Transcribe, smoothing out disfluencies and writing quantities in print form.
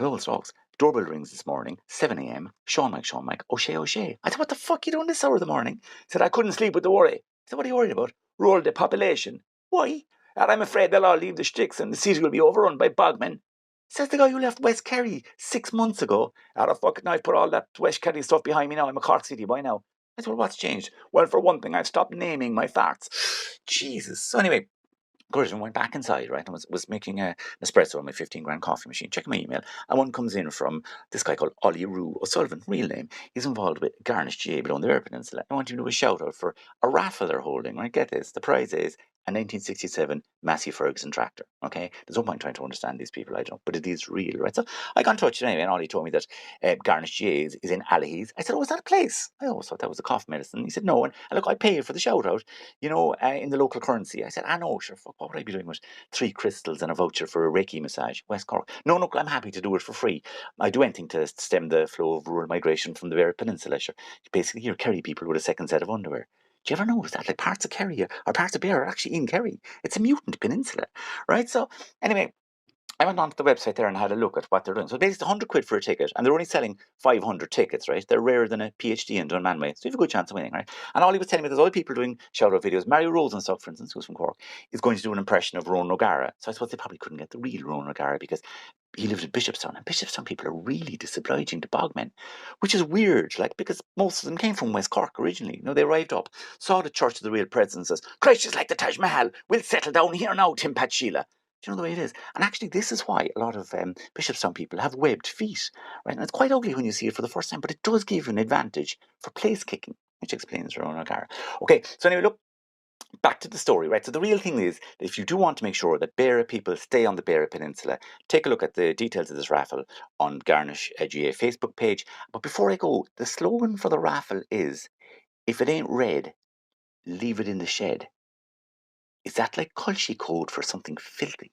Hello, Strokes. Doorbell rings this morning, 7 a.m. Sean Mike, O'Shea. I said, what the fuck you doing this hour of the morning? He said, I couldn't sleep with the worry. I said, what are you worried about? Rural depopulation. Why? And I'm afraid they'll all leave the sticks and the city will be overrun by bogmen. Says the guy who left West Kerry 6 months ago. I've put all that West Kerry stuff behind me now. I'm a Cork City boy now. I said, well, what's changed? Well, for one thing, I've stopped naming my farts. Jesus. So anyway, Gordon went back inside, right, and was making an espresso on my 15 grand coffee machine, checking my email, and one comes in from this guy called Ollie Roo O'Sullivan, real name. He's involved with Garnish GA below the Beara Peninsula. I want you to do a shout out for a raffle they're holding, right? Get this, the prize is a 1967 Massey Ferguson tractor, okay? There's no point trying to understand these people, I don't know, but it is real, right? So I got in touch anyway, and Ollie told me that Garnish GA is in Allahy's. I said, oh, is that a place? I always thought that was a cough medicine. He said, no, and look, I pay you for the shout out, in the local currency. I said, no, sure, fuck, what would I be doing with 3 crystals and a voucher for a Reiki massage, West Cork? No, I'm happy to do it for free. I do anything to stem the flow of rural migration from the Beara Peninsula. Sure. Basically, you're Kerry people with a second set of underwear. Do you ever notice that? Like parts of Kerry or parts of Beara are actually in Kerry. It's a mutant peninsula, right? So anyway, I went onto the website there and had a look at what they're doing. So basically 100 quid for a ticket, and they're only selling 500 tickets, right? They're rarer than a PhD in Dunmanway, so you have a good chance of winning, right? And all he was telling me, there's other people doing shout-out videos. Mario Rosenstock, for instance, who's from Cork, is going to do an impression of Ronan O'Gara. So I suppose they probably couldn't get the real Ronan O'Gara because he lived in Bishopstown, and Bishopstown people are really disobliging to bogmen, which is weird, like, because most of them came from West Cork originally. They arrived up, saw the Church of the Real Presence, says, Christ is like the Taj Mahal, we'll settle down here now, Tim Pat Sheila. Do you know the way it is? And actually, this is why a lot of Bishopstown people have webbed feet, right? And it's quite ugly when you see it for the first time, but it does give you an advantage for place kicking, which explains Ronan O'Gara. Okay, so anyway, look, back to the story, right? So the real thing is that if you do want to make sure that Beara people stay on the Beara Peninsula, take a look at the details of this raffle on Garnish GA Facebook page. But before I go, the slogan for the raffle is, if it ain't red, leave it in the shed. Is that like Culshi code for something filthy?